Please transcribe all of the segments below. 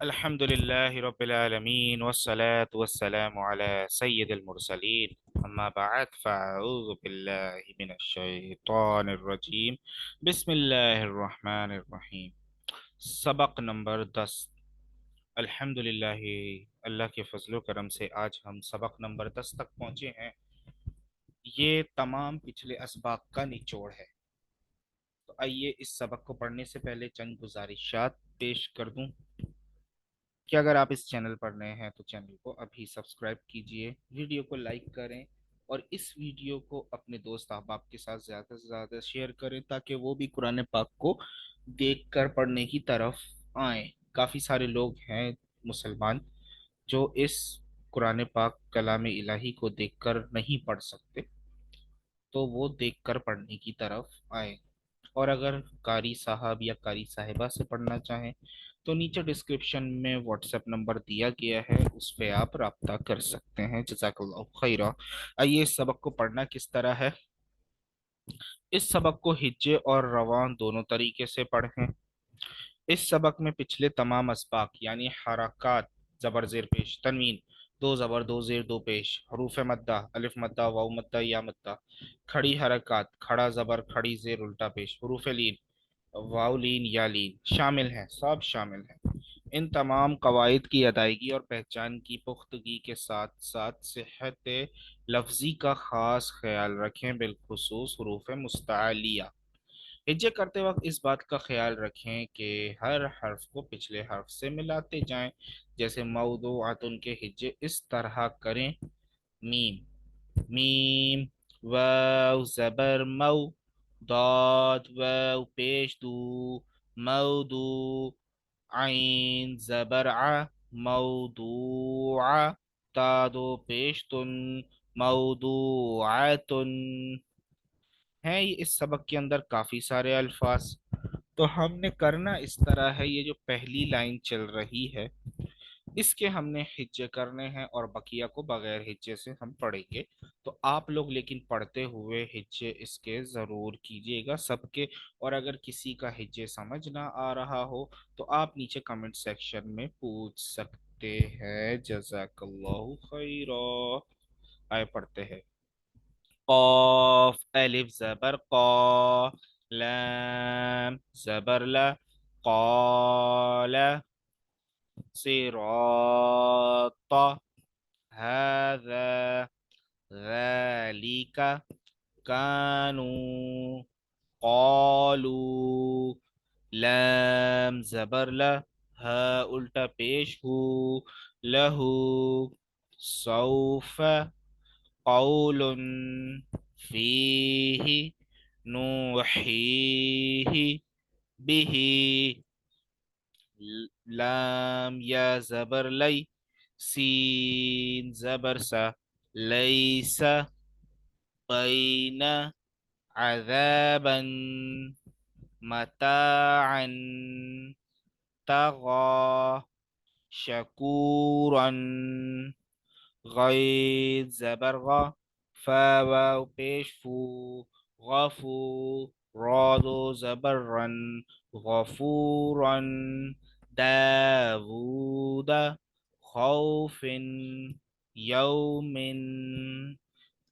الحمد لله رب العالمين والصلاة والسلام على سيد المرسلين أما بعد فأعوذ بالله من الشيطان الرجيم بسم الله الرحمن الرحيم सबक नंबर 10। अल्हम्दुलिल्लाह, अल्लाह के फजलो करम से आज हम सबक नंबर 10 तक पहुँचे हैं। ये तमाम पिछले असबाक का निचोड़ है। तो आइए इस सबक को पढ़ने से पहले चंद गुजारिशात पेश कर दूं कि अगर आप इस चैनल पर नए हैं तो चैनल को अभी सब्सक्राइब कीजिए, वीडियो को लाइक करें और इस वीडियो को अपने दोस्त अहबाब के साथ ज़्यादा से ज़्यादा शेयर करें ताकि वो भी कुरान पाक को देखकर पढ़ने की तरफ आए। काफ़ी सारे लोग हैं मुसलमान जो इस कुरान पाक कलाम इलाही को देखकर नहीं पढ़ सकते, तो वो देखकर पढ़ने की तरफ आए। और अगर कारी साहब या कारी साहिबा से पढ़ना चाहें तो नीचे डिस्क्रिप्शन में व्हाट्सएप नंबर दिया गया है, उस पे आप राब्ता कर सकते हैं। जज़ाकल्लाहु खैरा। आइए इस सबक को पढ़ना किस तरह है। इस सबक को हिज्जे और रवान दोनों तरीके से पढ़ें। इस सबक में पिछले तमाम असबाक यानी हरकत, जबर जेर पेश, तनवीन, दो जबर दो जेर दो पेश, हरूफ मद्दा, अलिफ मद्दा, वाव मद्दा, या मद्दा, खड़ी हरकत, खड़ा जबर खड़ी जेर उल्टा पेश, हरूफ लीन, वाव लीन या लीन शामिल हैं, सब शामिल हैं। इन तमाम कवायद की अदायगी और पहचान की पुख्तगी के साथ साथ सेहत लफ्जी का खास ख्याल रखें, बिलखुसूस हरूफ मुस्तालिया। हिज्जे करते वक्त इस बात का ख्याल रखें कि हर हर्फ को पिछले हर्फ से मिलाते जाएं। जैसे मौदूअतुन के हिज्जे इस तरह करें: मीम, मीम, वाव जबर मऊ, दाद वाव पेश दू, मौदू, आइन जबर आ, मौदूआ, तादो पेश तुन, मौदूआतुन। हैं ये इस सबक के अंदर काफी सारे अल्फाज। तो हमने करना इस तरह है, ये जो पहली लाइन चल रही है इसके हमने हिज्जे करने हैं और बकिया को बगैर हिज्जे से हम पढ़ेंगे। तो आप लोग लेकिन पढ़ते हुए हिज्जे इसके जरूर कीजिएगा सबके। और अगर किसी का हिज्जे समझ ना आ रहा हो तो आप नीचे कमेंट सेक्शन में पूछ सकते हैं। जज़ाकल्लाहु खैरा। आए पढ़ते हैं। قاف ألف زبر قا، لام زبر لا، قال، صراط، هذا، ذلك، كانوا، قالوا، لام زبر لا، ها उल्टा पेश हु، लहू، सौफ، कौलुन, फीही, नूहीही, बिही, लाम या जबर लई, सीन जबर सा, लैसा, बैन, अज़ाबन, मताअन, तगा, शकूरन, गैर जबर गा, फावाव पेश फू, गफू, रादो जबर रन, गफूरन, दावूद, खौफिन, यौमिन,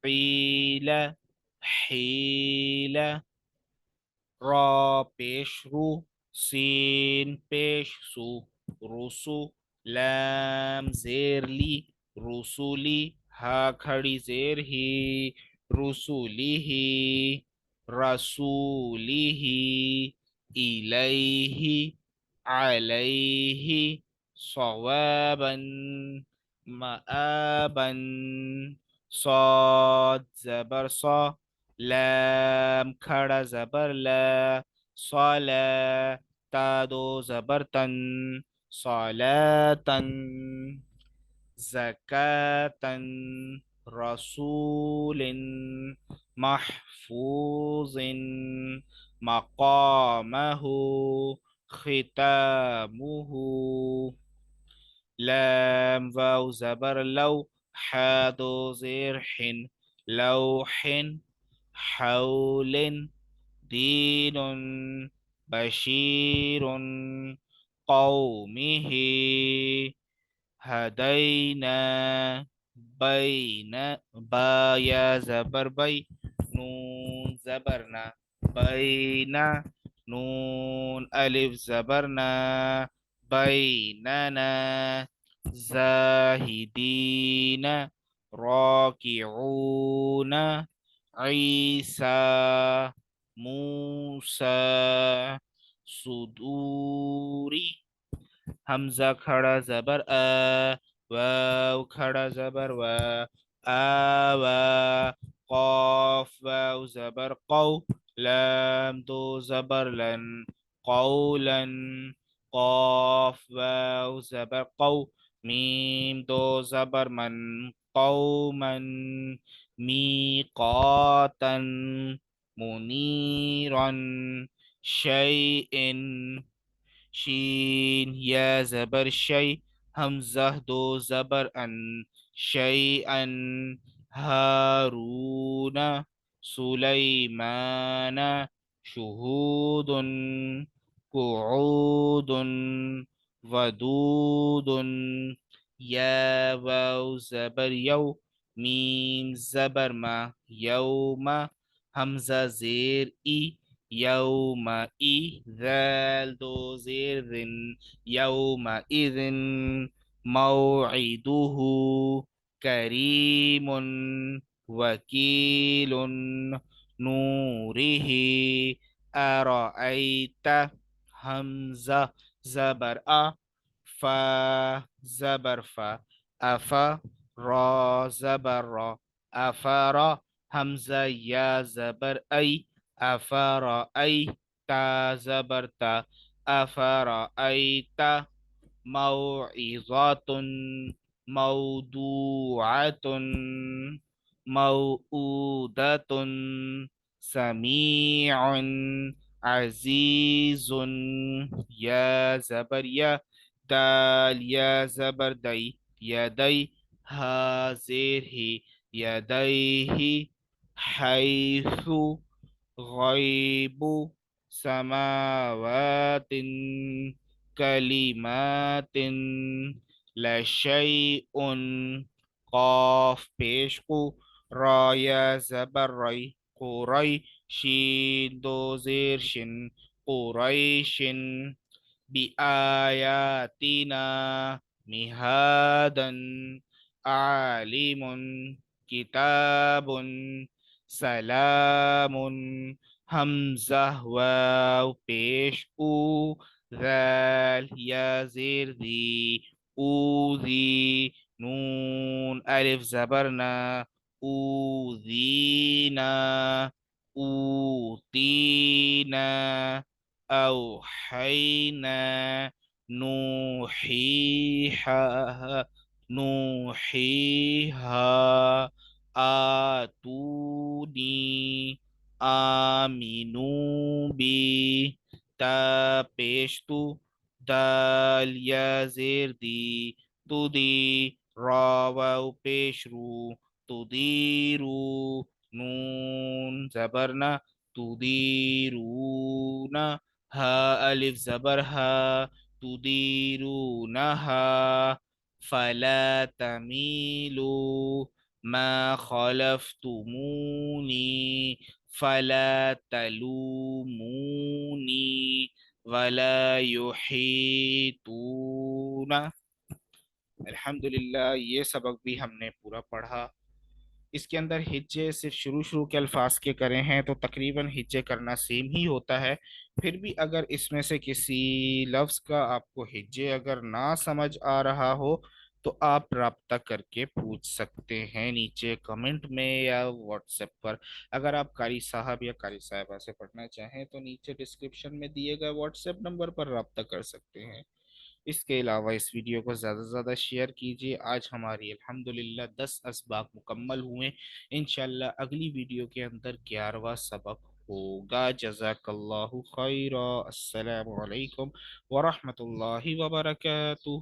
क़ील, हील, را पेश रू, सीन पेश सू, रुसु, लैम जेर ली, रुसुली, हा खड़ी जेर ही, रुसुली ही, रसूली ही, इलैही, अलैही, सवाबन, मआबन, صاد زبر صا، لام खड़ा जबर ला, साला, तादो जबर तन, सालातन, ज़कातन, रसूलिन, महफूजिन, मकामहु, खितामुहु, لام واو زبر لو، حادو زير حن، لوح، حول، دين، بشير، قومه ہدینا بین با یا زبر بی نون زبرنا بینا نون الف زبرنا بیننا زاہدین راکعون عیسیٰ موسیٰ صدوری حمزہ کھڑا زبر واو کھڑا زبر و قاف واو زبر لام دو زبر لن قولن قاف واو زبر میم دو زبر من قوما میقاتا منیرا شیء شین یا زبر شی حمزہ دو زبر ان شیئن ہارون سلیمان شہود قعود ودود یا واو زبر یو میم زبر ما یوم حمزہ زیر ای یوم ای ذال دو زیر ذن یوم اذن موعده کریم وکیل نوره ارأیت حمزہ زبر فا زبر فا افا را زبر را افرا حمزہ یا زبر ای افرأیت زبر تا افرأیت موعظات موضوعة موؤودة سمیع عزیز یا زبر یا دال یا زبر دی یدی ہا زیر ہی یدیہ حیث غیب سماوات کلمات لشیء قاف پیش قو را یا زبر ری قری شین دو زیر شن قریشن بآیاتنا مہادا عالم کتاب سلام حمزہ واو پیش او ذال یا زیر دی اوذی نون الف زبرنا اوذینا اوتینا اوحینا نوحیها آتونی آمینو بی تا پیشتو دال یا زیر دی تو دی را واو پیش رو تو دیرو نون زبرنا تو دیرونا ها الف زبر ها تديرونها فلا تميلوا ما خلفتموني فلا تلوموني ولا يحيطون. الحمدللہ یہ سبق بھی ہم نے پورا پڑھا. اس کے اندر ہجے صرف شروع کے الفاظ کے کرے ہیں تو تقریباً ہجے کرنا سیم ہی ہوتا ہے. پھر بھی اگر اس میں سے کسی لفظ کا آپ کو ہجے اگر نہ سمجھ آ رہا ہو تو آپ رابطہ کر کے پوچھ سکتے ہیں نیچے کمنٹ میں یا واٹس ایپ پر. اگر آپ قاری صاحب یا قاری صاحبہ سے پڑھنا چاہیں تو نیچے ڈسکرپشن میں دیے گئے واٹس ایپ نمبر پر رابطہ کر سکتے ہیں. اس کے علاوہ اس ویڈیو کو زیادہ سے زیادہ شیئر کیجیے. آج ہماری الحمدللہ 10 اسباق مکمل ہوئے. انشاءاللہ اگلی ویڈیو کے اندر 11واں سبق ہوگا. جزاک اللہ خیرہ. السلام علیکم ورحمۃ اللہ وبرکاتہ.